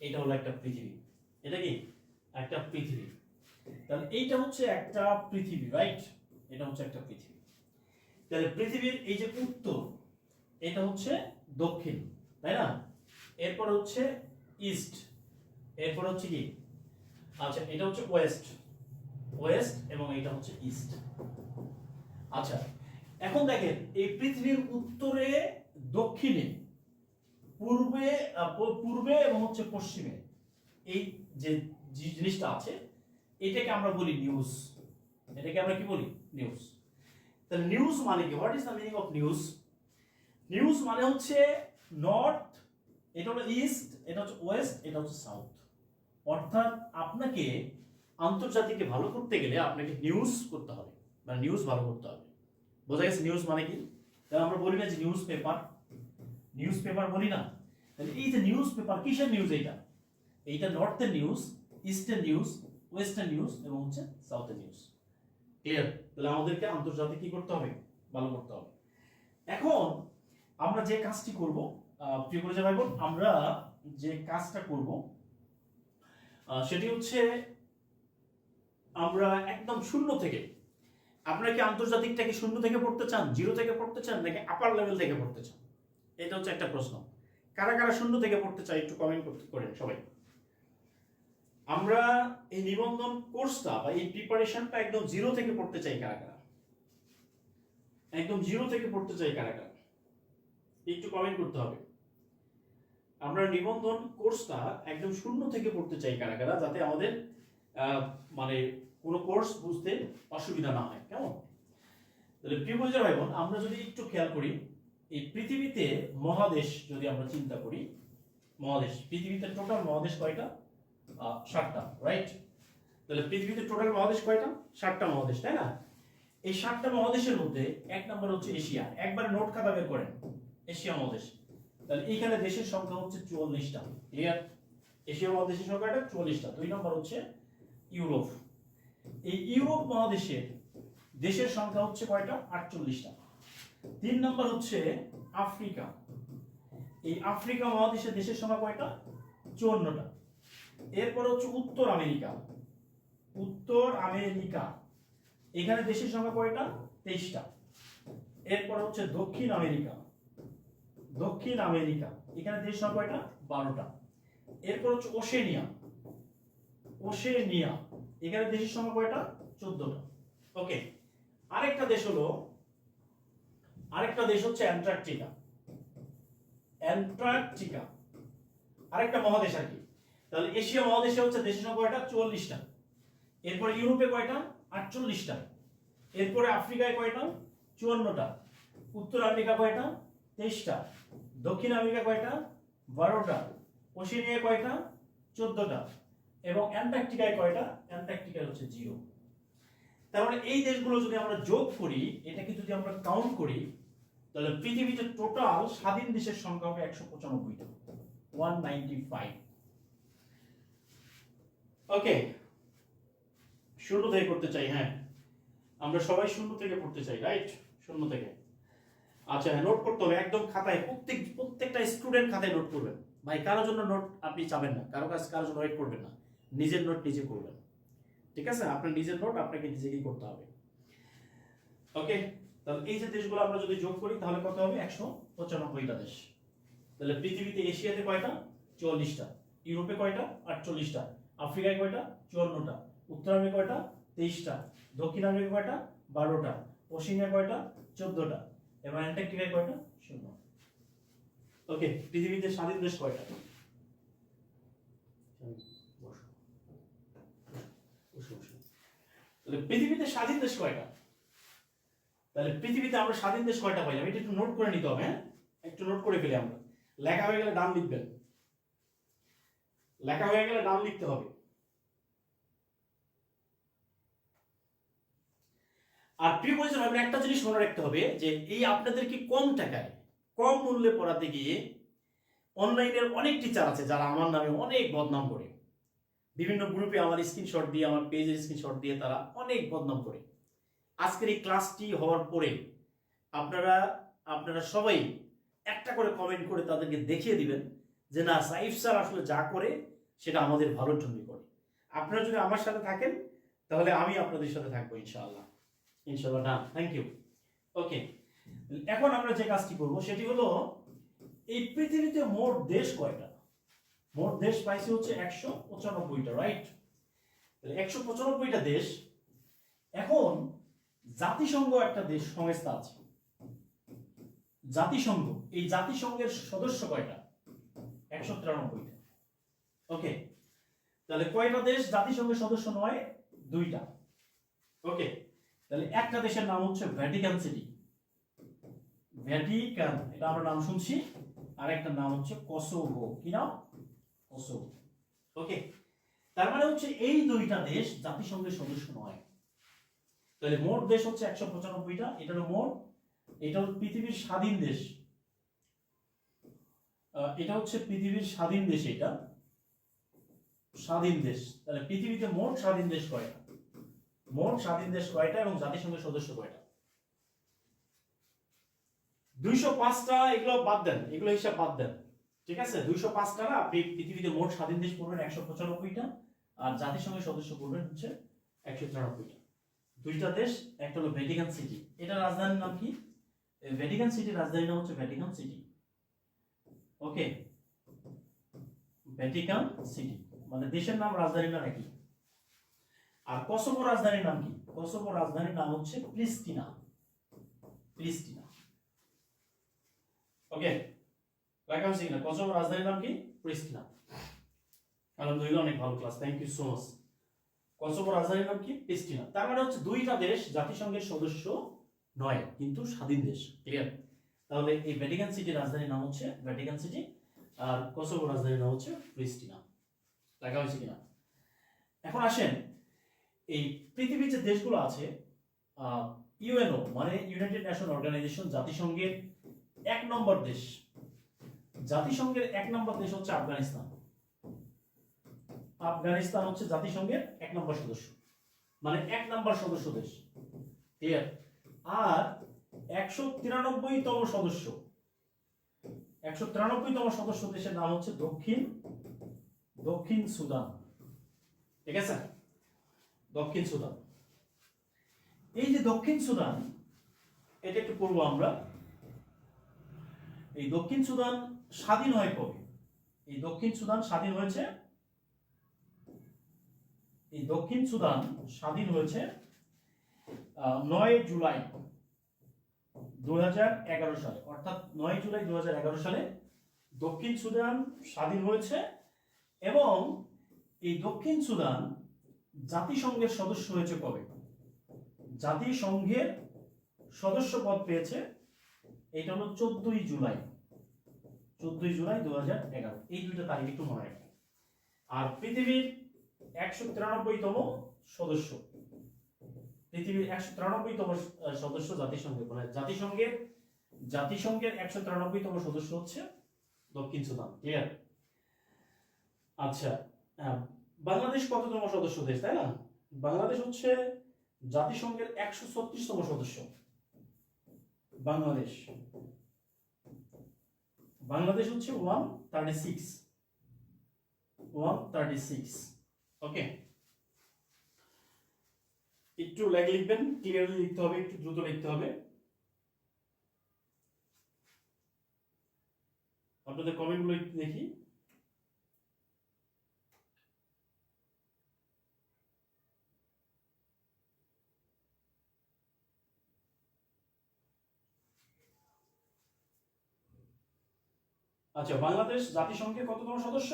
এটা হলো একটা পৃথিবী। এটা কি একটা পৃথিবী। তাহলে এইটা হচ্ছে একটা পৃথিবী, রাইট? এটা হচ্ছে একটা পৃথিবী। তাহলে পৃথিবীর এই যে উত্তর, এটা হচ্ছে দক্ষিণ, তাই না? এরপর হচ্ছে ইস্ট, এরপর হচ্ছে কি, আচ্ছা এটা হচ্ছে ওয়েস্ট, ওয়েস্ট, এবং এটা হচ্ছে ইস্ট। আচ্ছা এখন দেখেন এই পৃথিবীর উত্তরে, দক্ষিণে, পূর্বে, পূর্বে এবং হচ্ছে পশ্চিমে এই যে জিনিসটা আছে, এটাকে আমরা বলি নিউজ। এটাকে আমরা কি বলি? নিউজ। তাহলে নিউজ মানে কি? What is the meaning of news? News মানে হচ্ছে নর্থ, এটা হলো ইস্ট, এটা হচ্ছে ওয়েস্ট, এটা হচ্ছে সাউথ। অর্থাৎ আপনাকে আন্তর্জাতিকে ভালো করতে গেলে আপনাকে নিউজ করতে হবে, মানে নিউজ ভালো করতে হবে। বোঝা গেছে নিউজ মানে কি? তাহলে আমরা বলি না যে নিউজ পেপার, নিউজ পেপার বলি না? তাহলে এই যে নিউজ পেপার, কিসের নিউজ? এইটা নর্থের news, eastern news, western news এবং হচ্ছে সাউথের নিউজ। ক্লিয়ার? তাহলে আমাদেরকে আন্তর্জাতিক কি করতে হবে? ভালো করতে হবে। এখন আমরা যে কাজটি করব, প্রিয় পরিচয় ভাই বোন, আমরা যে কাজটা করব সেটি হচ্ছে আমরা একদম শূন্য থেকে, আপনারা কি আন্তর্জাতিকটাকে শূন্য থেকে পড়তে চান, জিরো থেকে পড়তে চান, নাকি আপার লেভেল থেকে পড়তে চান? এটা হচ্ছে একটা প্রশ্ন। কারা কারা শূন্য থেকে পড়তে চাই একটু কমেন্ট করেন সবাই। আমরা এই নিবন্ধন কোর্সটা বা এই প্রিপারেশনটা একদম জিরো থেকে পড়তে চাই কারা কারা? একদম জিরো থেকে পড়তে চাই কারা কারা? একটু কমেন্ট করতে হবে। আমরা নিবন্ধন কোর্সটা একদম শূন্য থেকে পড়তে চাই কারা কারা, যাতে আমাদের মানে কোনো কোর্স বুঝতে অসুবিধা না হয়। কেমন? তাহলে প্রিয় বন্ধুরা ভাই বোন, আমরা যদি একটু খেয়াল করি, এই পৃথিবীতে মহাদেশ যদি আমরা চিন্তা করি, মহাদেশ, পৃথিবীতে টোটাল মহাদেশ কয়টা? 7টা, রাইট? তাহলে পৃথিবীতে টোটাল মহাদেশ কয়টা? 7টা মহাদেশ, তাই না? এই 7টা মহাদেশের মধ্যে এক নম্বর হচ্ছে এশিয়া। একবার নোট খাতা বের করেন, এশিয়া মহাদেশ। তাহলে এইখানে দেশের সংখ্যা হচ্ছে 44টা। ক্লিয়ার? এশিয়া মহাদেশের সংখ্যাটা 44টা। 2 নম্বর হচ্ছে ইউরোপ। এই ইউরোপ মহাদেশের দেশের সংখ্যা হচ্ছে কয়টা? 48টা। 3 নম্বর হচ্ছে আফ্রিকা। এই আফ্রিকা মহাদেশের দেশের সংখ্যা কয়টা? 54টা। এরপর হচ্ছে উত্তর আমেরিকা। উত্তর আমেরিকা, এখানে দেশের সংখ্যা কয়টা? 23টা। এরপর হচ্ছে দক্ষিণ আমেরিকা। দক্ষিণ আমেরিকা, এখানে দেশের সংখ্যা কয়টা? 12টা। এরপর হচ্ছে ওশেনিয়া। ওশেনিয়া, এখানে দেশের সংখ্যা কয়টা? 14টা। ওকে, আরেকটা দেশ হচ্ছে অ্যান্টার্কটিকা। অ্যান্টার্কটিকা আরেকটা মহাদেশ আর কি। তাহলে এশিয়া মহাদেশে হচ্ছে দেশের সংখ্যা কয়টা? 44টা। এরপরে ইউরোপে কয়টা? 48টা। এরপরে আফ্রিকায় কয়টা? 54টা। উত্তর আমেরিকা কয়টা? 23টা। দক্ষিণ আমেরিকা কয়টা? 12টা। ওশেনিয়া কয়টা? 14টা। এবং অ্যান্টার্কটিকায় কয়টা? অ্যান্টার্কটিকায় হচ্ছে 0। তার মানে এই দেশগুলো যদি আমরা যোগ করি, এটাকে যদি আমরা কাউন্ট করি, তাহলে পৃথিবীতে টোটাল স্বাধীন দেশের সংখ্যা হবে 195টা, 195। ওকে, শূন্য থেকে করতে চাই। হ্যাঁ, আমরা সবাই শূন্য থেকে পড়তে চাই, রাইট? শূন্য থেকে। আচ্ছা, নোট করতে হবে একদম খাতায়, প্রত্যেকটা স্টুডেন্ট খাতায় নোট করবেন। ভাই কারোর জন্য নোট আপনি চাবেন না, কারোর জন্য ওয়েট করবেন না, নিজের নোট নিজে করবেন। ঠিক আছে? আপনার নিজের নোট আপনাকে নিজেকেই করতে হবে। ওকে, তাহলে এই যে দেশগুলো আমরা যদি যোগ করি তাহলে কত হবে? 195টা দেশ। তাহলে পৃথিবীতে এশিয়াতে কয়টা? 44টা। ইউরোপে কয়টা? 48টা। আফ্রিকায় কয়টা? 54টা। উত্তর আমেরিকা কয়টা? 23টা। দক্ষিণ আমেরিকা কয়টা? 12টা। ওশেনিয়া কয়টা? 14টা। এবং অ্যান্টার্কটিকায় কয়টা? 0। ওকে, পৃথিবীতে স্বাধীন দেশ কয়টা? তাহলে পৃথিবীতে স্বাধীন দেশ কয়টা? তাহলে পৃথিবীতে আমরা স্বাধীন দেশ কয়টা পাইলাম? এটা একটু নোট করে নিতে হবে। হ্যাঁ, একটু নোট করে ফেলি আমরা। লেখা হয়ে গেলে নাম লিখবেন, লেখা হয়ে গেলে নাম লিখতে হবে। আর প্রিয় পরিচয় ভাবেন, একটা জিনিস মনে রাখতে হবে যে এই আপনাদেরকে কম টাকায়, কম মূল্যে পড়াতে গিয়ে অনলাইনের অনেক টিচার আছে যারা আমার নামে অনেক বদনাম করে। বিভিন্ন গ্রুপে আমার স্ক্রিনশট দিয়ে, আমার পেজের স্ক্রিনশট দিয়ে তারা অনেক বদনাম করে। আজকের এই ক্লাসটি হওয়ার পরে আপনারা সবাই একটা করে কমেন্ট করে তাদেরকে দেখিয়ে দিবেন যে না সাইফ স্যার আসলে যা করে সেটা আমাদের ভালোর জন্যই করে। আপনারা যদি আমার সাথে থাকেন তাহলে আমি আপনাদের সাথে থাকবো ইনশাআল্লাহ। ইনশাআল্লাহ, ডান, থ্যাংক ইউ। ওকে, এখন আমরা যে কাজটি করব সেটি হলো এই পৃথিবীতে মোট দেশ কয়টা? মোট দেশ পাইছে হচ্ছে 195টা, রাইট? তাহলে 195টা দেশ। এখন জাতিসংঘ একটা দেশ সংস্থা আছে, জাতিসংঘ। এই জাতিসংঘের সদস্য কয়টা? 193টা। ওকে, তাহলে কয়টা দেশ জাতিসংঘের সদস্য নয়? 2টা। ওকে, তাহলে একটা দেশের নাম হচ্ছে ভ্যাটিকান সিটি, ভ্যাটিকান, এটা আমরা নাম শুনছি। আর একটা নাম হচ্ছে কসোভো। কি নাম? কসোভো। ওকে, তার মানে হচ্ছে এই 2টা দেশ জাতিসংঘের সদস্য নয়। তাহলে মোট দেশ হচ্ছে 195টা, এটা হলো মোট। এটা হচ্ছে পৃথিবীর স্বাধীন দেশ, এটা হচ্ছে পৃথিবীর স্বাধীন দেশ, এটা স্বাধীন দেশ। তাহলে পৃথিবীতে মোট স্বাধীন দেশ কয়টা? মোট স্বাধীন দেশ কয়টা এবং জাতিসংঘের সদস্য কয়টা? 205টা। এগুলো বাদ দেন, এগুলো হিসাব বাদ দেন, ঠিক আছে? 205টা না, আপনি পৃথিবীতে মোট স্বাধীন দেশ পড়বেন 195টা, আর জাতিসংঘের সদস্য পড়বেন হচ্ছে 193টা। 2টা দেশ, একটা হলো ভ্যাটিকান সিটি। এটা রাজধানীর নাম কি? ভ্যাটিকান সিটির রাজধানীর নাম হচ্ছে ভ্যাটিকান সিটি। ওকে, ভ্যাটিকান সিটি মানে দেশের নাম, রাজধানীর নাম একই। আর কসোভো রাজধানীর নাম কি? কসোভো রাজধানীর নাম হচ্ছে প্রিস্টিনা, প্রিস্টিনা। ওকে, রাখা হয়েছে কিনা? কসোভো রাজধানীর নাম কি? প্রিস্টিনা। আলহামদুলিল্লাহ, অনেক ভালো class, thank you so much. Kosovo রাজধানীর নাম কি? প্রিস্টিনা। তার মানে হচ্ছে 2টা দেশ জাতিসংঘের সদস্য নয় কিন্তু স্বাধীন দেশ। ক্লিয়ার? তাহলে এই ভ্যাটিকান সিটির রাজধানীর নাম হচ্ছে ভ্যাটিকান সিটি, আর কসোভো রাজধানীর নাম হচ্ছে প্রিস্টিনা। রাখা হয়েছে কিনা? এখন আসেন, এই পৃথিবীর যে দেশগুলো আছে, ইউএনও মানে ইউনাইটেড নেশন অর্গানাইজেশন, জাতিসংঘের 1 নম্বর দেশ, জাতিসংঘের 1 নম্বর দেশ হচ্ছে আফগানিস্তান। আফগানিস্তান হচ্ছে জাতিসংঘের 1 নম্বর সদস্য, মানে 1 নম্বর সদস্য দেশ। ক্লিয়ার? আর 193তম সদস্য, 193তম সদস্য দেশের নাম হচ্ছে দক্ষিণ সুদান। ঠিক আছে? দক্ষিণ সুদান। এই যে দক্ষিণ সুদান, এটা একটু পড়বো আমরা। এই দক্ষিণ সুদান স্বাধীন হয় কবে? এই দক্ষিণ সুদান স্বাধীন হয়েছে, এই দক্ষিণ সুদান স্বাধীন হয়েছে 9 জুলাই 2011 সালে, অর্থাৎ 9 জুলাই 2011 সালে দক্ষিণ সুদান স্বাধীন হয়েছে। এবং এই দক্ষিণ সুদান জাতিসংঘের সদস্য হয়েছে কবে? জাতিসংঘের সদস্য পদ পেয়েছে, এটা হলো 14 জুলাই 2011। এই 2টা তারিখ একটু মনে রাখবেন। আর পৃথিবীর 193তম সদস্য, পৃথিবীর 193তম সদস্য জাতিসংঘের, মানে জাতিসংঘের 193তম সদস্য হচ্ছে দক্ষিণ সুদান। ক্লিয়ার? আচ্ছা, বাংলাদেশ কততম সদস্য দেশ, তাই না? বাংলাদেশ হচ্ছে জাতিসংঘের 136তম সদস্য। বাংলাদেশ হচ্ছে 136। ওকে, একটু লেখ লিখবেন, ক্লিয়ারলি লিখতে হবে, একটু দ্রুত লিখতে হবে। আপনাদের কমেন্টগুলো একটু দেখি। আচ্ছা, বাংলাদেশ জাতিসংঘের কততম সদস্য?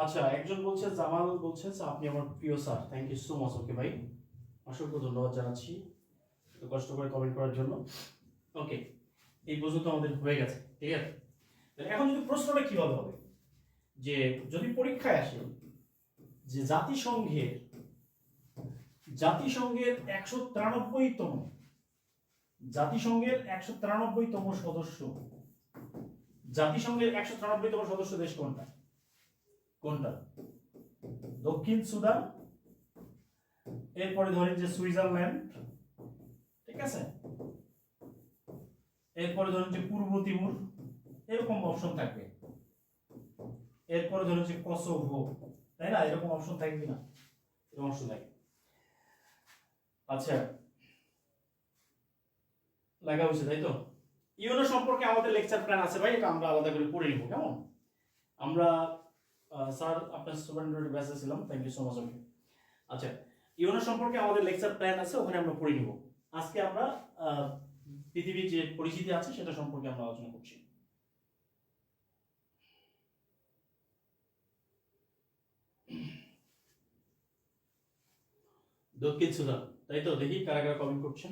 আচ্ছা, একজন বলছে, জামাল বলছে আপনি আমার প্রিয় sir, thank you so much. Okay ভাই, অসংখ্য ধন্যবাদ জানাচ্ছি এত কষ্ট করে কমেন্ট করার জন্য। ওকে, এই পর্যন্ত আমাদের হয়ে গেছে। ঠিক আছে? এখন যদি প্রশ্নটা কিভাবে হবে, যে যদি পরীক্ষায় আসে যে জাতিসংঘের 193তম সদস্য, জাতিসংঘের 193তম সদস্য দেশ কোনটা? দক্ষিণ সুদান, এরপরে ধরেন যে সুইজারল্যান্ড, ঠিক আছে, এরপরে ধরেন যে পূর্ব তিমুর, এরকম অপশন থাকবে। এরপরে ধরো যে কসোভো, তাই না? এরকম অপশন থাকে কিনা? এরকম অপশন থাকে। আচ্ছা, লেখা হয়েছে তাই তো? ইউনো সম্পর্কে আমাদের লেকচার প্ল্যান আছে ভাই, এটা আমরা আলাদা করে পড়ে নিব, কেমন? আমরা স্যার আপনার স্টুডেন্টের ব্যাচে ছিলাম, থ্যাংক ইউ সো মাচ। ওকে, আচ্ছা, ইউনো সম্পর্কে আমাদের লেকচার প্ল্যান আছে, ওখানে আমরা পড়ে নিব। আজকে আমরা পৃথিবীর যে পরিস্থিতি আছে সেটা সম্পর্কে আমরা আলোচনা করছি। দক্ষিণ সুদান, তাই তো? দেখি কারা কারা কমেন্ট করছেন।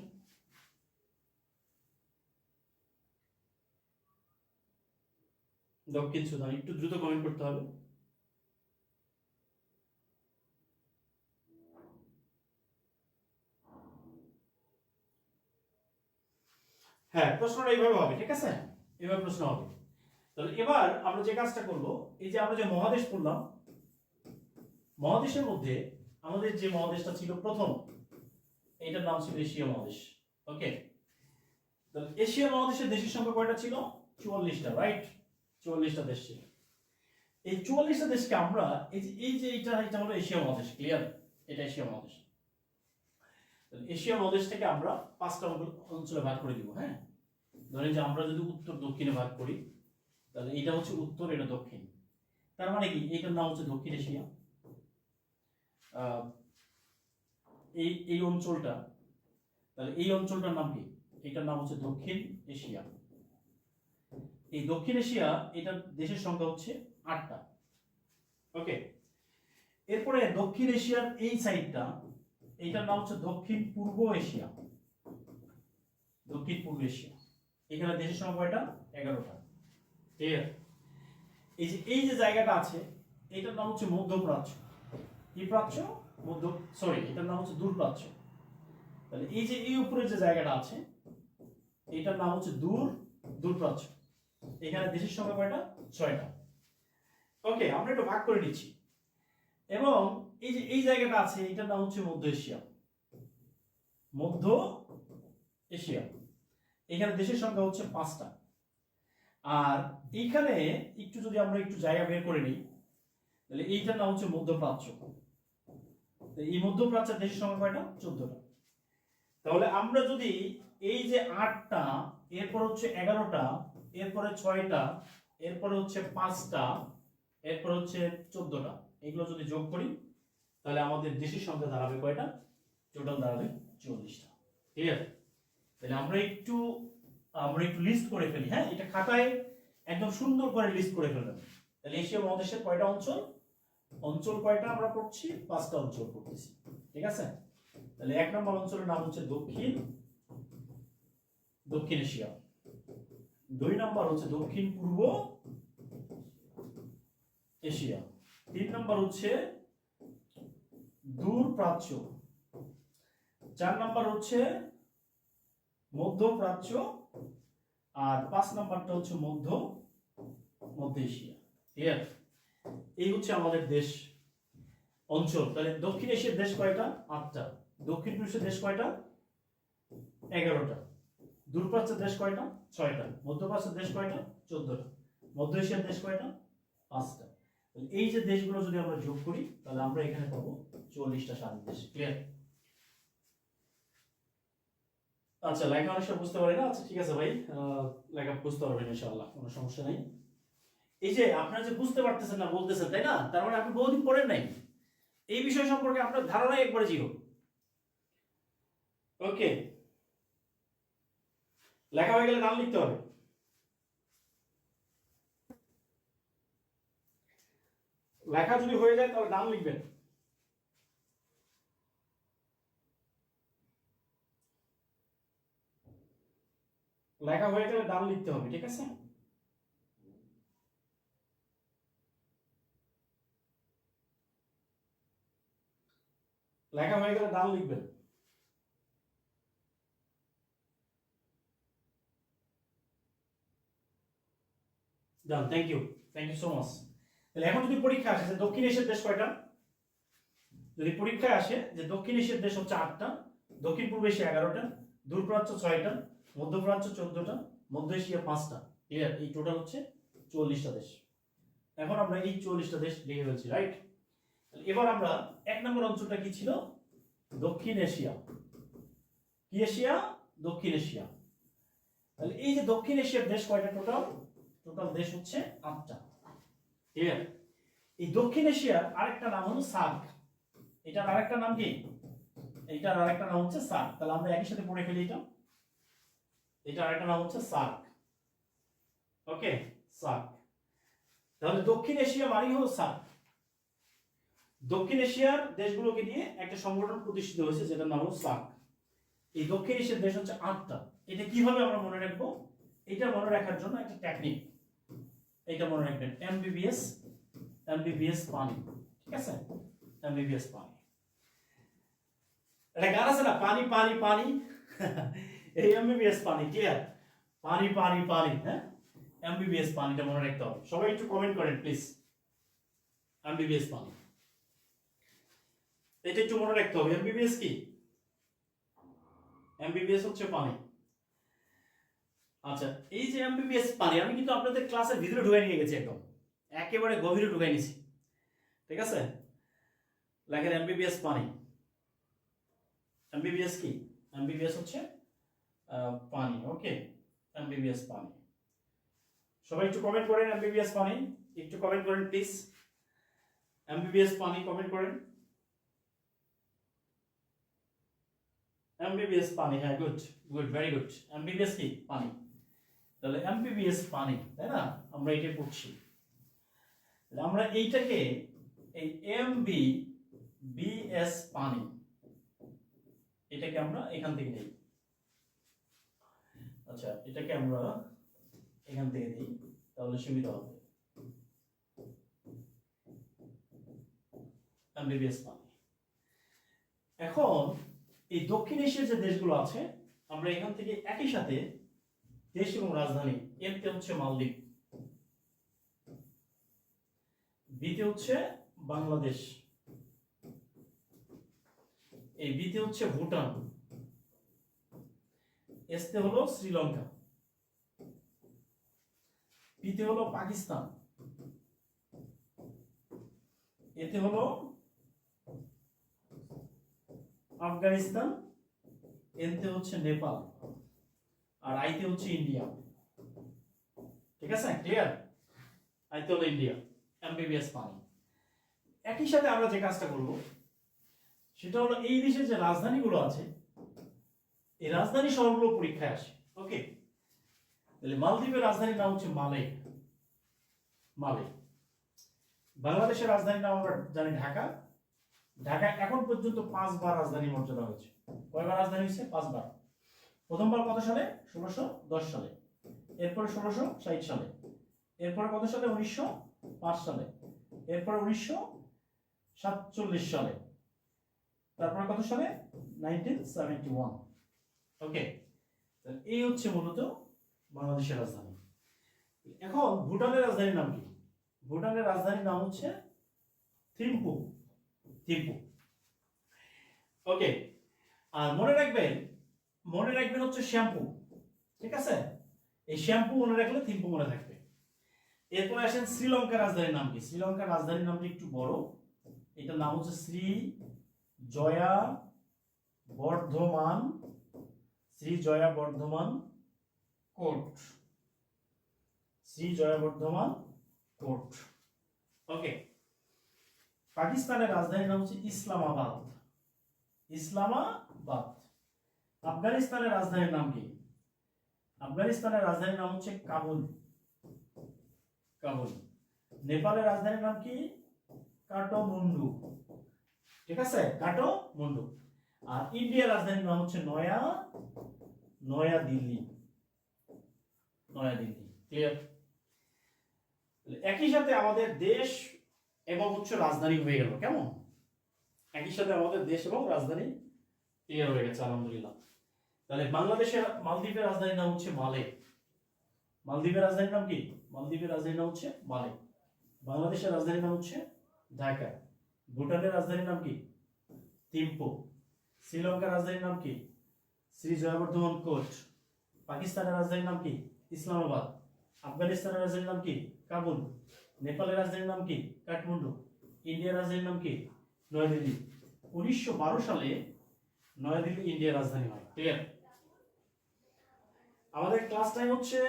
দক্ষিণ সুদান, একটু দ্রুত কমেন্ট করতে হবে। হ্যাঁ, প্রশ্নটা এইভাবে হবে, ঠিক আছে? এভাবে প্রশ্ন হবে। তাহলে এবার আমরা যে কাজটা করব, এই যে আমরা যে মহাদেশ পড়লাম, মহাদেশের মধ্যে আমাদের যে মহাদেশটা ছিল প্রথম, এইটার নাম ছিল এশিয়া মহাদেশ। ওকে, তাহলে এশিয়া মহাদেশের দেশের সংখ্যা কয়টা ছিল? 44টা, রাইট? 44টা দেশ ছিল। এই 44টা দেশকে আমরা এটা হলো এশিয়া মহাদেশ, ক্লিয়ার? এটা এশিয়া মহাদেশ। এশিয়া মহাদেশ থেকে আমরা 5টা অঞ্চলে ভাগ করে দিব। হ্যাঁ, ধরেন যে আমরা যদি উত্তর দক্ষিণে ভাগ করি, তাহলে এটা হচ্ছে উত্তর, এটা দক্ষিণ। তার মানে কি, এইটার নাম হচ্ছে দক্ষিণ এশিয়া। এই অঞ্চলটা, তাহলে এই অঞ্চলটার নাম কি? এটার নাম হচ্ছে দক্ষিণ এশিয়া। এই দক্ষিণ এশিয়া, এটা দেশের সংখ্যা হচ্ছে 8টা। ওকে, এরপরে দক্ষিণ এশিয়ার এই সাইডটা, এইটার নাম হচ্ছে দক্ষিণ পূর্ব এশিয়া। দক্ষিণ পূর্ব এশিয়া, এখানে দেশের সংখ্যা কয়টা? 11টা। ঠিক আছে? এই যে জায়গাটা আছে, এটার নাম হচ্ছে মধ্যপ্রাচ্য। কি প্রাচ্য? এটার নাম হচ্ছে দূরপ্রাচ্য। তাহলে এই যে এই উপরে যে জায়গাটা আছে, এটার নাম হচ্ছে দূরপ্রাচ্য। এখানে দেশের সংখ্যা কয়টা? 6টা। ওকে, আমরা একটু ভাগ করে নিচ্ছি। এবং এই যে এই জায়গাটা আছে, এটার নাম হচ্ছে মধ্য এশিয়া। মধ্য এশিয়া, এখানে দেশের সংখ্যা হচ্ছে 5টা। আর এইখানে একটু যদি আমরা একটু জায়গা বের করে নিই, তাহলে এইটার নাম হচ্ছে মধ্যপ্রাচ্য। এই মধ্যপ্রাচ্যের দেশের সংখ্যা কয়টা? 14টা। তাহলে আমরা যদি এই যে 8টা, এরপর হচ্ছে 11টা, এরপরে 6টা, এরপরে হচ্ছে 5টা, এরপর হচ্ছে 14টা, এগুলো যদি যোগ করি, তাহলে আমাদের দেশের সংখ্যা দাঁড়াবে কয়টা? টোটাল দাঁড়াবে 44টা। ঠিক আছে? তাহলে আমরা একটু লিস্ট করে ফেলি। হ্যাঁ, এটা খাতায় একদম সুন্দর করে লিস্ট করে ফেলবেন। তাহলে এশিয়া মহাদেশের কয়টা অঞ্চল কয়টা আমরা পড়ছি? 5টা অঞ্চল পড়তেছি। ঠিক আছে? তাহলে 1 নম্বর অঞ্চলের নাম হচ্ছে দক্ষিণ এশিয়া। 2 নম্বর হচ্ছে দক্ষিণ পূর্ব এশিয়া। 3 নম্বর হচ্ছে দূরপ্রাচ্য। 4 নম্বর হচ্ছে মধ্যপ্রাচ্য। আর 5 নম্বরটা হচ্ছে মধ্য এশিয়া। ক্লিয়ার? এই হচ্ছে আমাদের দেশ অঞ্চল। তাহলে দক্ষিণ এশিয়ার দেশ কয়টা? 8টা। দক্ষিণ পূর্ব এশিয়ার দেশ কয়টা? 11টা। দূরপ্রাচ্যের দেশ কয়টা? 6টা। মধ্যপ্রাচ্যের দেশ কয়টা? 14টা। মধ্য এশিয়ার দেশ কয়টা? 5টা। এই যে দেশগুলো যদি আমরা যোগ করি, তাহলে আমরা এখানে পাবো 44টা স্বাধীন দেশ। ক্লিয়ার? আচ্ছা, লেখা অনেক সময় বুঝতে পারি না। আচ্ছা, ঠিক আছে ভাই, লেখা বুঝতে পারবেন ইনশাআল্লাহ, কোনো সমস্যা নাই। এই যে আপনারা যে বুঝতে পারতেছেন না, বলতেছেন, তাই না? তার মানে আপনি বহুদিন পড়েন নাই। এই বিষয় সম্পর্কে আপনার ধারণা একবারে জিরো। ওকে, লেখা হয়ে গেলে নাম লিখতে হবে। লেখা যদি হয়ে যায় তাহলে নাম লিখবেন। লেখা হয়ে গেলে নাম লিখতে হবে, ঠিক আছে? লেখা হয়ে গেলে নাম লিখবেন। ডান, থ্যাংক ইউ সো মাচ। তাহলে এখন যদি পরীক্ষা আসে যে দক্ষিণ এশিয়ার দেশ কয়টা, যদি পরীক্ষায় আসে যে দক্ষিণ এশিয়ার দেশ হচ্ছে 8টা, দক্ষিণ পূর্ব এশিয়া 11টা, দূরপ্রাচ্য 6টা, মধ্যপ্রাচ্য 14টা, মধ্য এশিয়া 5টা। ক্লিয়ার? এই টোটাল হচ্ছে 44টা দেশ। এখন আমরা এই 44টা দেশ লিখে ফেলছি, রাইট? এবার আমরা 1 নম্বর অঞ্চলটা কি ছিল? দক্ষিণ এশিয়া। কি এশিয়া? দক্ষিণ এশিয়া। তাহলে এই যে দক্ষিণ এশিয়ার দেশ কয়টা টোটাল? টোটাল দেশ হচ্ছে 8টা। ক্লিয়ার? এই দক্ষিণ এশিয়ার আরেকটা নাম হলো সার্ক। এটার আরেকটা নাম কি? এটার আরেকটা নাম হচ্ছে সার্ক। তাহলে আমরা একই সাথে পড়ে ফেলি এটা। এটার আরেকটা নাম হচ্ছে সার্ক। ওকে, সার্ক। তাহলে দক্ষিণ এশিয়া মানে হলো সার্ক। দক্ষিণ এশিয়ার দেশগুলোকে নিয়ে একটা সংগঠন প্রতিষ্ঠিত হয়েছে যেটার নাম হলো সার্ক। এই দক্ষিণ এশিয়ার দেশ হচ্ছে 8টা। এটা কিভাবে আমরা মনে রাখবো? এটা মনে রাখার জন্য একটা টেকনিক, এটা মনে রাখবেন, এমবিবিএস। এমবিবিএস পানি, ঠিক আছে? এমবিবিএস পানি। এটা গান আছে না, পানি পানি পানি। এই এমবিবিএস পানি। ক্লিয়ার? পানি পানি পানি। হ্যাঁ, এমবিবিএস পানিটা মনে রাখতে হবে। সবাই একটু কমেন্ট করেন প্লিজ, এমবিবিএস পানি। এটা একটু মনে রাখতে হবে। এমবিবিএস কি? এমবিবিএস হচ্ছে পানি। আচ্ছা, এই যে এমবিবিএস পানি, আমি কিন্তু আপনাদের ক্লাসের ভিতরে ঢুকাই নিয়ে গেছি, একদম একেবারে গভীরে ঢুকাই নিয়েছি, ঠিক আছে? লেখেন এমবিবিএস পানি। এমবিবিএস কি? এমবিবিএস হচ্ছে পানি। ওকে, এমবিবিএস পানি। সবাই একটু কমেন্ট করেন এমবিবিএস পানি, একটু কমেন্ট করেন প্লিজ। এমবিবিএস পানি কমেন্ট করেন। এমবিবিএস পানি, হ্যাঁ, good good, very good. MBBS কি? পানি। তাহলে এমবিবিএস পানি, তাই না? আমরা এটা পড়ছি। আমরা এইটাকে এই এমবিবিএস পানি, এটাকে আমরা এখান থেকে নেই। আচ্ছা, এটাকে আমরা এখান থেকে নেই, তাহলে সুবিধা হবে। এমবিবিএস পানি। এখন এই দক্ষিণ এশিয়ার যে দেশগুলো আছে, আমরা এখান থেকে একই সাথে দেশ এবং রাজধানী, এতে হচ্ছে মালদ্বীপ, বিতে হচ্ছে বাংলাদেশ, এই বিতে হচ্ছে ভুটান, এসতে হলো শ্রীলঙ্কা, পিতে হলো পাকিস্তান, এতে হলো আফগানিস্তান, এনতে হচ্ছে নেপাল, আর আইতে হচ্ছে ইন্ডিয়া। ঠিক আছে? ক্লিয়ার? আইতে হলো ইন্ডিয়া। এমবিবিএস পানি। একই সাথে আমরা যে কাজটা করব সেটা হলো এই দেশের যে রাজধানীগুলো আছে, এই রাজধানী শহরগুলো পরীক্ষায় আসে। ওকে, তাহলে মালদ্বীপের রাজধানীর নাম হচ্ছে মালে। মালে। বাংলাদেশের রাজধানীর নাম আমরা জানি ঢাকা। ঢাকা এখন পর্যন্ত 5 বার রাজধানী মর্যাদা হয়েছে। কয়বার রাজধানী হয়েছে? 5 বার। প্রথমবার কত সালে? 1610 সালে। এরপরে 1660 সালে। এরপরে কত সালে? 1905 সালে। এরপরে 1947 সালে। তারপরে কত সালে? 1971। ওকে, এই হচ্ছে মূলত বাংলাদেশের রাজধানী। এখন ভুটানের রাজধানীর নাম কি? ভুটানের রাজধানীর নাম হচ্ছে থিম্পু। থিম্পু। ওকে, আর মনে রাখবেন হচ্ছে শ্যাম্পু। ঠিক আছে? এই শ্যাম্পু মনে রাখলে থিম্পু মনে থাকবে। এরপরে আসেন শ্রীলঙ্কার রাজধানীর নাম কি? শ্রীলঙ্কার রাজধানীর নামটি একটু বড়, এটার নাম হচ্ছে শ্রী জয়া বর্ধমান। শ্রী জয়া বর্ধমান কোট। শ্রী জয়া বর্ধমান কোট। ওকে, পাকিস্তানের রাজধানীর নাম হচ্ছে ইসলামাবাদ। ইসলামাবাদ। আফগানিস্তানের রাজধানীর নাম কি? আফগানিস্তানের রাজধানীর নাম হচ্ছে কাবুল। কাবুল। নেপালের রাজধানীর নাম কি? কাঠমান্ডু। ঠিক আছে? কাঠমান্ডু। আর ইন্ডিয়ার রাজধানীর নাম হচ্ছে নয়া দিল্লি। নয়া দিল্লি। ক্লিয়ার? একই সাথে আমাদের দেশ এবং হচ্ছে রাজধানী হয়ে গেল। কেমন? একই সাথে আমাদের দেশ এবং রাজধানী ক্লিয়ার হয়ে গেছে, আলহামদুলিল্লাহ। তাহলে বাংলাদেশের মালদ্বীপের রাজধানীর নাম হচ্ছে মালে। মালদ্বীপের রাজধানীর নাম কি? মালদ্বীপের রাজধানীর নাম হচ্ছে মালে। বাংলাদেশের রাজধানীর নাম হচ্ছে ঢাকা। ভুটানের রাজধানীর নাম কি? থিম্পু। শ্রীলঙ্কার রাজধানীর নাম কি? শ্রী জয়বর্ধমান কোট। পাকিস্তানের রাজধানীর নাম কি? ইসলামাবাদ। আফগানিস্তানের রাজধানীর নাম কি? কাবুল। নেপালের রাজধানীর নাম কি? কাঠমান্ডু। ইন্ডিয়ার রাজধানীর নাম কি? নয়াদিল্লি। 1912 সালে নয়াদিল্লি ইন্ডিয়ার রাজধানী হয়। ক্লিয়ার? আমাদের ক্লাস টাইম হচ্ছে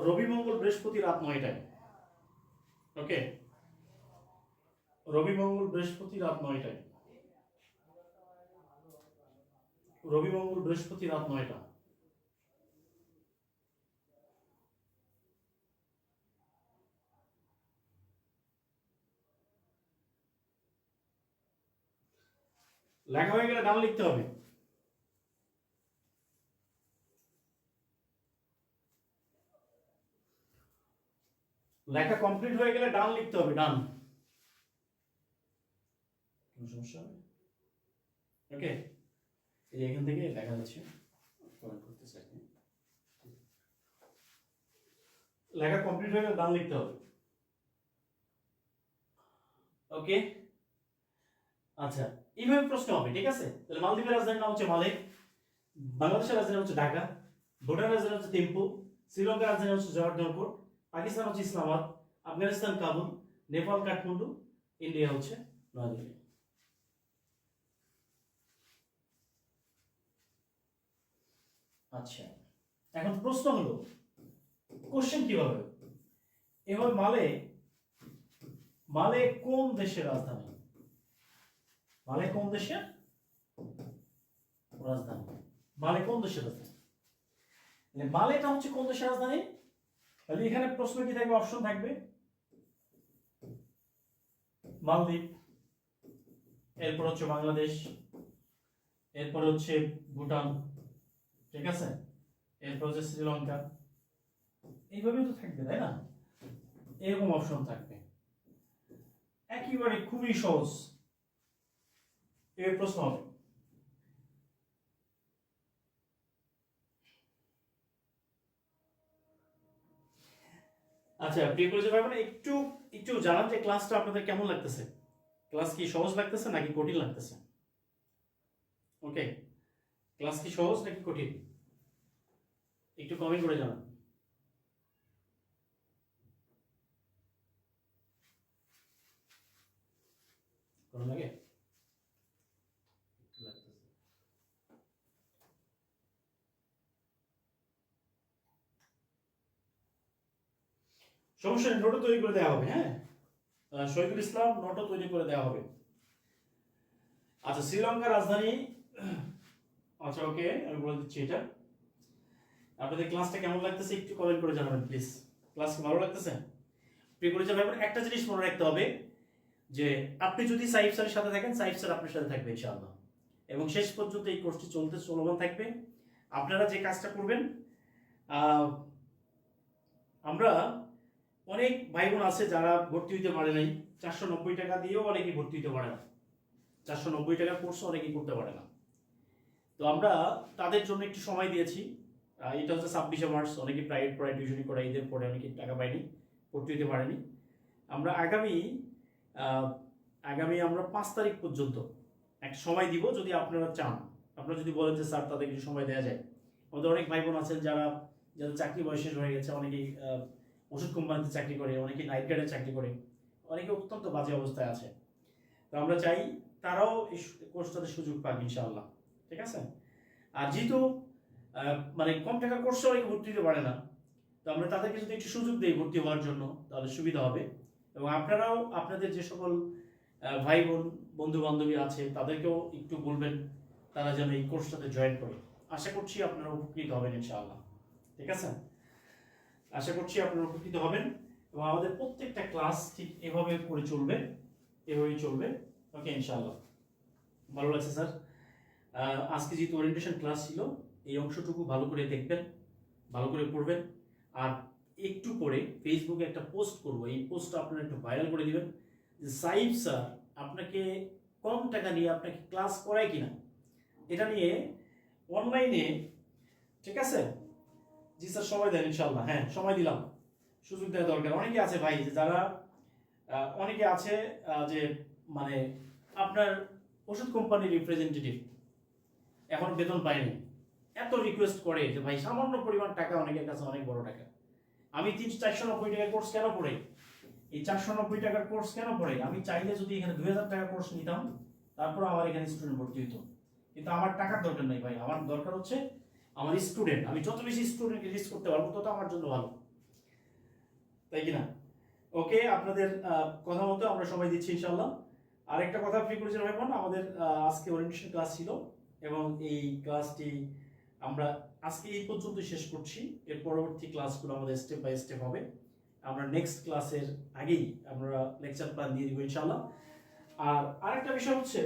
রবি মঙ্গল বৃহস্পতি রাত 9টায়। ওকে, রবি মঙ্গল বৃহস্পতি রাত 9টায়। রবি মঙ্গল বৃহস্পতি রাত 9টা। লেখা হয়ে গেলে ডান লিখতে হবে। লেখা কমপ্লিট হয়ে গেলে ডান লিখতে হবে, ডান। কোনো সমস্যা হবে? ওকে, এই যে এখান থেকে দেখা যাচ্ছে কমেন্ট করতেছে। লেখা কমপ্লিট হয়ে গেলে ডান লিখতে হবে। ওকে, আচ্ছা, এইভাবে প্রশ্ন হবে। ঠিক আছে, তাহলে মালদ্বীপের রাজধানীর নাম হচ্ছে মালে, বাংলাদেশের রাজধানী হচ্ছে ঢাকা, ভুটানের রাজধানী হচ্ছে থিম্পু, শ্রীলঙ্কার রাজধানী হচ্ছে জওহরলালপুর, পাকিস্তান হচ্ছে ইসলামাবাদ, আফগানিস্তান কাবুল, নেপাল কাঠমান্ডু, ইন্ডিয়া হচ্ছে নয়াদিল্লি। আচ্ছা, এখন প্রশ্ন হলো কোশ্চেন কিভাবে? এভাবে মালে, মালে কোন দেশের রাজধানী? মালে কোন দেশের রাজধানী? মালে কোন দেশের রাজধানী? মালেটা হচ্ছে কোন দেশের রাজধানী? তাহলে এখানে প্রশ্ন কি থাকবে? অপশন থাকবে মালদ্বীপ, এরপর হচ্ছে বাংলাদেশ, এরপর হচ্ছে ভুটান, ঠিক আছে, এরপর হচ্ছে শ্রীলঙ্কা। এইভাবেই তো থাকবে, তাই না? এরকম অপশন থাকবে। একেবারে খুবই সহজ এই প্রশ্ন হবে। আচ্ছা, প্রিয় কলেজের ভাই বোনেরা, একটু একটু জানান যে ক্লাসটা আপনাদের কেমন লাগতেছে। ক্লাস কি সহজ লাগতেছে নাকি কঠিন লাগতেছে? ওকে, ক্লাস কি সহজ নাকি কঠিন? একটু কমেন্ট করে জানান। ভালো লাগে? সমস্যা নেই, নোটও তৈরি করে দেওয়া হবে। হ্যাঁ, শহীদুল ইসলাম, নোটও তৈরি করে দেওয়া হবে। আচ্ছা, শ্রীলঙ্কার রাজধানী, আচ্ছা ওকে, আমি বলে দিচ্ছি এটা। আপনাদের ক্লাসটা কেমন লাগতেছে একটু কমেন্ট করে জানাবেন প্লিজ। ক্লাস ভালো লাগতেছে? প্রিয় পরিচয় ভাই, একটা জিনিস মনে রাখতে হবে যে আপনি যদি সাইফ স্যারের সাথে থাকেন, সাইফ স্যার আপনার সাথে থাকবে ইনশাআল্লাহ, এবং শেষ পর্যন্ত এই কোর্সটি চলমান থাকবে। আপনারা যে কাজটা করবেন, আমরা অনেক ভাই বোন আছে যারা ভর্তি হইতে পারে নাই, 490 টাকা দিয়েও অনেকেই ভর্তি হইতে পারে না। 490 টাকা কোর্স অনেকেই করতে পারে না। তো আমরা তাদের জন্য একটু সময় দিয়েছি। এটা হচ্ছে 26 মার্চ। অনেকে প্রাইভেট পড়ায়, টিউশনি করে, ঈদের পরে অনেকে টাকা পায়নি, ভর্তি হইতে পারেনি। আমরা আগামী আমরা 5 তারিখ পর্যন্ত একটা সময় দিব। যদি আপনারা চান, আপনারা যদি বলেন যে স্যার তাদের কিছু সময় দেওয়া যায়। আমাদের অনেক ভাই বোন আছেন যারা যাদের চাকরি বয়স শেষ হয়ে গেছে, অনেকেই ওষুধ কোম্পানিতে চাকরি করে, অনেকে নাইট গার্ডে চাকরি করে, অনেকে অত্যন্ত বাজে অবস্থায় আছে। তো আমরা চাই তারাও এই কোর্সটাতে সুযোগ পাক ইনশাআল্লাহ। ঠিক আছে? আর যেহেতু মানে কম টাকা কোর্সে অনেকে ভর্তি হতে পারে না, তো আমরা তাদেরকে যদি একটু সুযোগ দিই ভর্তি হওয়ার জন্য, তাহলে সুবিধা হবে। এবং আপনারাও আপনাদের যে সকল ভাই বোন, বন্ধু বান্ধবী আছে তাদেরকেও একটু বলবেন তারা যেন এই কোর্সটাতে জয়েন করে। আশা করছি আপনারা উপকৃত হবেন ইনশাআল্লাহ। ঠিক আছে? আশা করছি আপনারা উপকৃত হবেন, এবং আমাদের প্রত্যেকটা ক্লাস ঠিক এভাবে করে চলবে, এভাবেই চলবে। ওকে, ইনশাআল্লাহ। ভালো লাগছে স্যার। আজকে যেহেতু ওরিয়েন্টেশন ক্লাস ছিল, এই অংশটুকু ভালো করে দেখবেন, ভালো করে পড়বেন। আর একটু পরে ফেসবুকে একটা পোস্ট করব, এই পোস্টটা আপনারা একটু ভাইরাল করে দিবেন যে সাইফ স্যার আপনাকে কম টাকা নিয়ে আপনাকে ক্লাস করায় কিনা, এটা নিয়ে অনলাইনে। ঠিক আছে? জি স্যার, সময় দেন ইনশাআল্লাহ। হ্যাঁ, সময় দিলাম, সুযোগ দেওয়া দরকার। অনেকে আছে ভাই যারা অনেকে আছে যে মানে আপনার ওষুধ কোম্পানির রিপ্রেজেন্টেটিভ, এখন বেতন পায়নি, এত রিকোয়েস্ট করে যে ভাই সামান্য পরিমাণ টাকা, অনেকের কাছে অনেক বড় টাকা, আমি 300-490 টাকা কোর্স কেন পড়ে, এই 490 টাকার কোর্স কেন পড়ে? আমি চাইলে যদি এখানে 2000 টাকার কোর্স নিতাম, তারপর আমার এখানে স্টুডেন্ট ভর্তি হতো, কিন্তু আমার টাকার দরকার নাই ভাই। আমার দরকার হচ্ছে আমার স্টুডেন্ট। আমি যত বেশি স্টুডেন্টকে রিচ করতে পারবো তত আমার জন্য ভালো, তাই কিনা? ওকে, আপনাদের কথা মতো আমরা সময় দিচ্ছি ইনশাআল্লাহ। আরেকটা কথা ফ্রি করেছিলাম এখন, আমাদের আজকে ওরিয়েন্টেশন ক্লাস ছিল এবং এই ক্লাসটি আমরা আজকে এই পর্যন্ত শেষ করছি। এর পরবর্তী ক্লাসগুলো আমাদের স্টেপ বাই স্টেপ হবে। আমরা নেক্সট ক্লাসের আগেই আমরা লেকচার প্ল্যান দিয়ে দিব ইনশাআল্লাহ। আর আরেকটা বিষয় হচ্ছে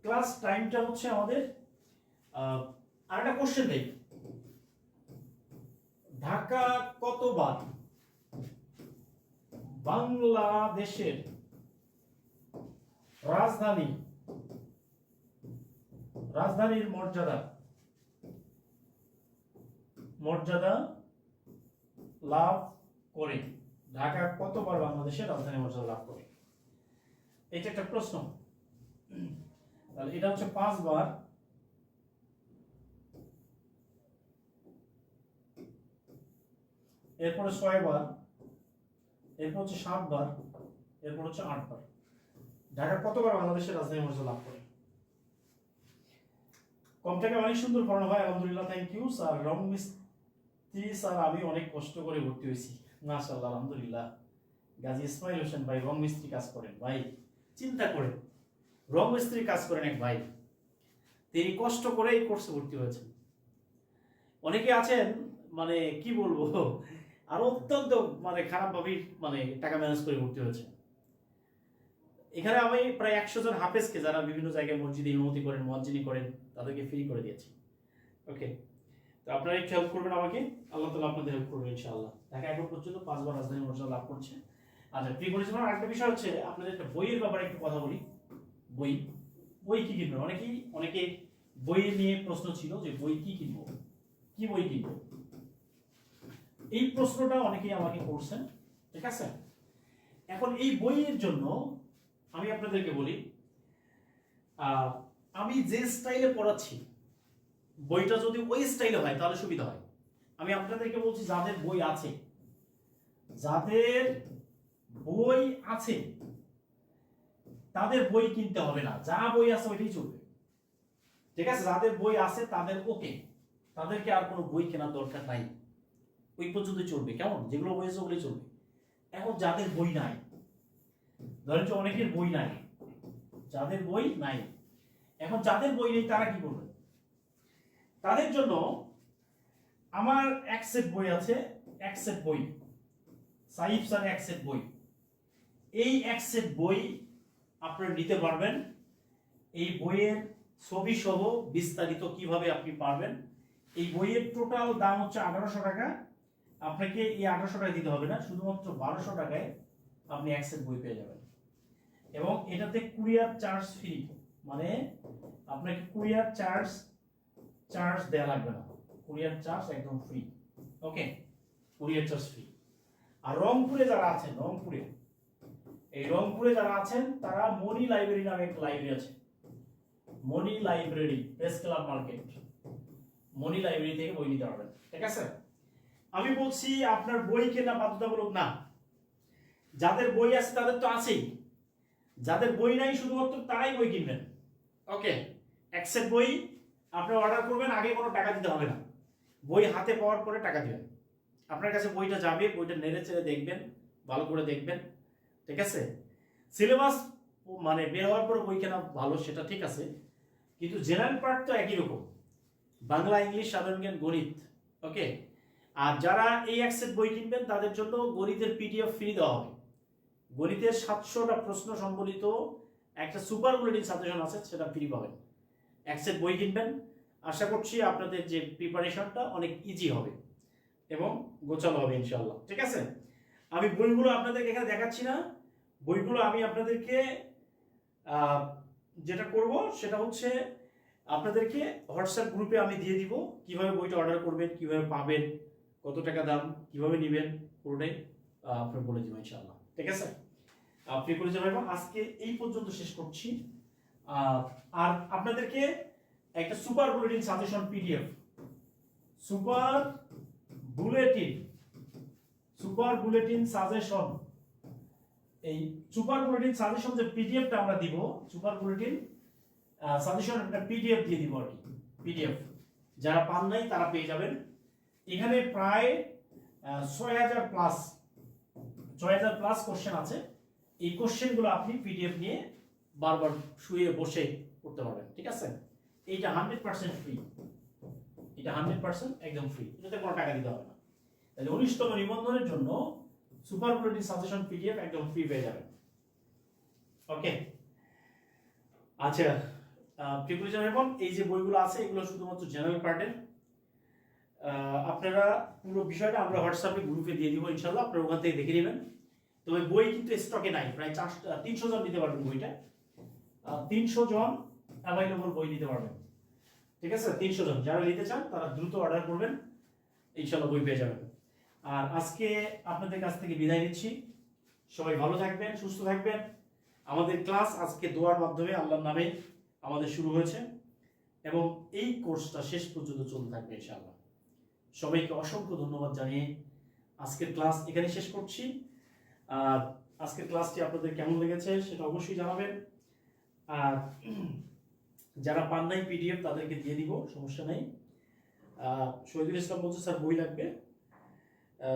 ক্লাস টাইমটা হচ্ছে আমাদের আরেকটা কোশ্চেন দেই, ঢাকা কতবার বাংলাদেশের রাজধানী, রাজধানীর মর্যাদা লাভ করে? ঢাকা কতবার বাংলাদেশের রাজধানী মর্যাদা লাভ করে? এটা একটা প্রশ্ন। তাহলে এটা হচ্ছে 5 বার, এরপরে 6 বার, এরপর হচ্ছে 7 বার, এরপর হচ্ছে 8 বার। ঢাকা কতবার বাংলাদেশের রাজধানী মর্যাদা লাভ করে? কমটাকে অনেক সুন্দর পড়ানো হয়, আলহামদুলিল্লাহ, থ্যাংক ইউ স্যার। রং মিস্ত্রি স্যার আমি অনেক কষ্ট করে ভর্তি হয়েছি, মাশাআল্লাহ, আলহামদুলিল্লাহ। গাজী ইসমাইল হোসেন ভাই রং মিস্ত্রি কাজ করেন ভাই, চিন্তা করেন, রং মিস্ত্রি কাজ করেন এক ভাই, তিনি কষ্ট করে এই কোর্সে ভর্তি হয়েছেন। অনেকে আছেন মানে কি বলবো, আর অত্যন্ত মানে খারাপভাবেই মানে টাকা ম্যানেজ করে ভর্তি হয়েছে। এখানে আমি প্রায় 100 জন হাফেজকে, যারা বিভিন্ন জায়গায় মসজিদে ইমামতি করেন, মুয়াজ্জিনি করেন, তাদেরকে ফ্রি করে দিয়েছি। ওকে, তো আপনারা একটু হেল্প করবেন আমাকে, আল্লাহ তাআলা আপনাদের হেল্প করবেন ইনশাআল্লাহ। ঢাকা এখন পর্যন্ত 5 বার রাজধানী মর্যাদা লাভ করছে। আচ্ছা, ফ্রি করেছি। আরেকটা বিষয় হচ্ছে আপনাদের একটা বইয়ের ব্যাপারে একটু কথা বলি। বই কি কিনবেন? অনেকে বই নিয়ে প্রশ্ন ছিল যে বই কি কিনবো, কি বই কিনবো, এই প্রশ্নটা অনেকেই আমাকে করছেন, ঠিক আছে? এখন এই বইয়ের জন্য আমি আপনাদেরকে বলি, আমি যে স্টাইলে পড়াচ্ছি বইটা যদি ওই স্টাইলে হয় তাহলে সুবিধা হয়। আমি আপনাদেরকে বলছি যাদের বই আছে তাদের বই কিনতে হবে না, যা বই আছে ওইটাই চলবে, ঠিক আছে? যাদের বই আছে তাদের ওকে, তাদেরকে আর কোনো বই কেনার দরকার নাই, ওই পর্যন্ত চলবে। কেমন? যেগুলো বই আছে ওগুলোই চলবে। এখন যাদের বই নাই, ধরেন যে অনেকের বই নাই, যাদের বই নাই, এখন যাদের বই নেই তারা কি করবে? তাদের জন্য আমার এক সেট বই আছে, এক সেট বই, সাইফ স্যার এক সেট বই। এই এক সেট বই আপনারা নিতে পারবেন। এই বইয়ের ছবি সহ বিস্তারিত কিভাবে আপনি পারবেন। এই বইয়ের টোটাল দাম হচ্ছে 1800 টাকা। আপনাকে এই 1800 টাকা দিতে হবে না, শুধুমাত্র 1200 টাকায় আপনি এক সেট বই পেয়ে যাবেন। এবং এটাতে কুরিয়ার চার্জ ফ্রি, মানে আপনাকে কুরিয়ার চার্জ দেওয়া লাগবে না, কুরিয়ার চার্জ একদম ফ্রি। ওকে, কুরিয়ার চার্জ ফ্রি। আর রংপুরে যারা আছেন, রংপুরে যারা আছেন তারা মনি লাইব্রেরি নামে একটা লাইব্রেরি আছে, মনি লাইব্রেরি, প্রেস ক্লাব মার্কেট, মনি লাইব্রেরি থেকে বই নিতে পারবেন, ঠিক আছে? আমি বলছি আপনার বই কেনা বাধ্যতামূলক না। যাদের বই আছে তাদের তো আছেই, যাদের বই নাই শুধুমাত্র তারাই বই কিনবেন। ওকে, এক সেট বই আপনারা অর্ডার করবেন, আগে কোনো টাকা দিতে হবে না, বই হাতে পাওয়ার পরে টাকা দিবেন। আপনার কাছে বইটা যাবে, বইটা নেড়ে চেড়ে দেখবেন, ভালো করে দেখবেন, ঠিক আছে? সিলেবাস মানে বের হওয়ার পরে বই কেনা ভালো, সেটা ঠিক আছে, কিন্তু জেনারেল পার্ট তো একই রকম, বাংলা, ইংলিশ, সাধারণ জ্ঞান, গণিত। ওকে, আর যারা এই এক সেট বই কিনবেন তাদের জন্য গণিতের পিডিএফ ফ্রি দেওয়া হবে। গণিতের 700টা প্রশ্ন সম্বলিত একটা সুপার বুলেটিন সাজেশন আছে, সেটা ফ্রি পাবেন। এক সেট বই কিনবেন, আশা করছি আপনাদের যে প্রিপারেশনটা অনেক ইজি হবে এবং গোছালো হবে ইনশাআল্লাহ, ঠিক আছে? আমি বইগুলো আপনাদেরকে এখানে দেখাচ্ছি না, বইগুলো আমি আপনাদেরকে যেটা করব সেটা হচ্ছে আপনাদেরকে হোয়াটসঅ্যাপ গ্রুপে আমি দিয়ে দিব, কিভাবে বইটা অর্ডার করবেন, কিভাবে পাবেন, কত টাকা দাম, কিভাবে নেবেন, পুরোটাই আপনার বলে দিব ইনশাআল্লাহ, ঠিক আছে? আপনি করে যাবেন। আজকে এই পর্যন্ত শেষ করছি। আর আপনাদেরকে একটা super bulletin suggestion PDF, super bulletin suggestion এই সুপার বুলেটিন সাজেশন যে পিডিএফটা আমরা দিব, সুপার বুলেটিন সাজেশন একটা পিডিএফ দিয়ে দিব আর কি, পিডিএফ যারা পান নাই তারা পেয়ে যাবেন। এখানে প্রায় 6000 প্লাস কোশ্চেন আছে। এই কোশ্চেনগুলো আপনি পিডিএফ নিয়ে বারবার শুয়ে বসে করতে পারবেন, ঠিক আছে? এইটা 100% ফ্রি, এটা 100% একদম ফ্রি, এটাতে কোনো টাকা দিতে হবে না। তাহলে 19তম নিবন্ধনের জন্য সুপার বুলেটিন সাজেশন পিডিএফ একদম ফ্রি পেয়ে যাবেন। ওকে, আচ্ছা প্রিপারেশন এবং এই যে বইগুলো আছে এগুলো শুধুমাত্র জেনারেল পার্টের। আপনারা পুরো বিষয়টা আমরা হোয়াটসঅ্যাপে গ্রুপে দিয়ে দিব ইনশাআল্লাহ, আপনারা ওখান থেকে দেখে নেবেন। তবে বই কিন্তু স্টকে নাই, প্রায় 300 জন নিতে পারবেন বইটা, 300 জন অ্যাভেলেবল বই নিতে পারবেন, ঠিক আছে? 300 জন যারা নিতে চান তারা দ্রুত অর্ডার করবেন, ইনশাআল্লাহ বই পেয়ে যাবেন। আর আজকে আপনাদের কাছ থেকে বিদায় নিচ্ছি, সবাই ভালো থাকবেন, সুস্থ থাকবেন। আমাদের ক্লাস আজকে দোয়ার মাধ্যমে আল্লাহর নামে আমাদের শুরু হয়েছে এবং এই কোর্সটা শেষ পর্যন্ত চলতে থাকবে ইনশাআল্লাহ। সবাইকে অসংখ্য ধন্যবাদ জানিয়ে আজকের ক্লাস এখানে শেষ করছি। আর আজকের ক্লাসটি আপনাদের কেমন লেগেছে সেটা অবশ্যই জানাবেন। আর যারা পান নাই পিডিএফ তাদেরকে দিয়ে দিব, সমস্যা নেই। শহীদুল ইসলাম বলছে স্যার বই লাগবে।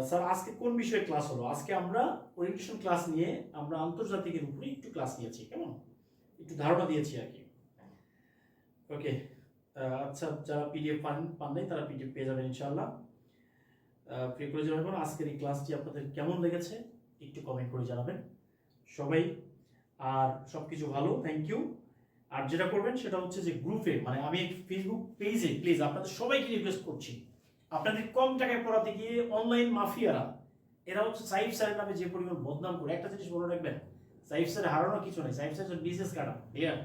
স্যার আজকে কোন বিষয়ে ক্লাস হলো? আজকে আমরা ওরিয়েন্টেশন ক্লাস নিয়ে আমরা আন্তর্জাতিকের উপরে একটু ক্লাস নিয়েছি, কেমন একটু ধারণা দিয়েছি আর কি। ওকে, আচ্ছা যারা পিডিএফ পান নাই তারা পিডিএফ পেয়ে যাবেন ইনশাআল্লাহ। প্রিয় করে জানাবেন আজকের এই ক্লাসটি আপনাদের কেমন লেগেছে একটু কমেন্ট করে জানাবেন সবাই। আর সবকিছু ভালো, থ্যাংক ইউ। আর যেটা করবেন সেটা হচ্ছে যে গ্রুপে, মানে আমি ফেসবুক পেজে প্লিজ আপনাদের সবাইকে রিকোয়েস্ট করছি, আপনাদের কম টাকায় পড়াতে গিয়ে অনলাইন মাফিয়ারা, এরা হচ্ছে সাইফ স্যারের নামে যে পরিমাণ বদনাম করে, একটা জিনিস মনে রাখবেন, সাইফ স্যারের হারানোর কিছু নেই, সাইফ স্যার বিজনেস কাটা ক্লিয়ার,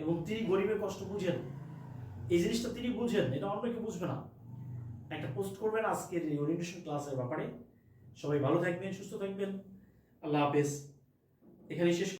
এবং তিনি গরিবের কষ্ট বুঝেন, এই জিনিসটা তিনি বুঝেন, এটা অন্য কেউ বুঝবে না। একটা পোস্ট করবেন আজকের এই ওরিয়েন্টেশন ক্লাসের ব্যাপারে। সবাই ভালো থাকবেন, সুস্থ থাকবেন, আল্লাহ হাফেজ। এখানে শেষ।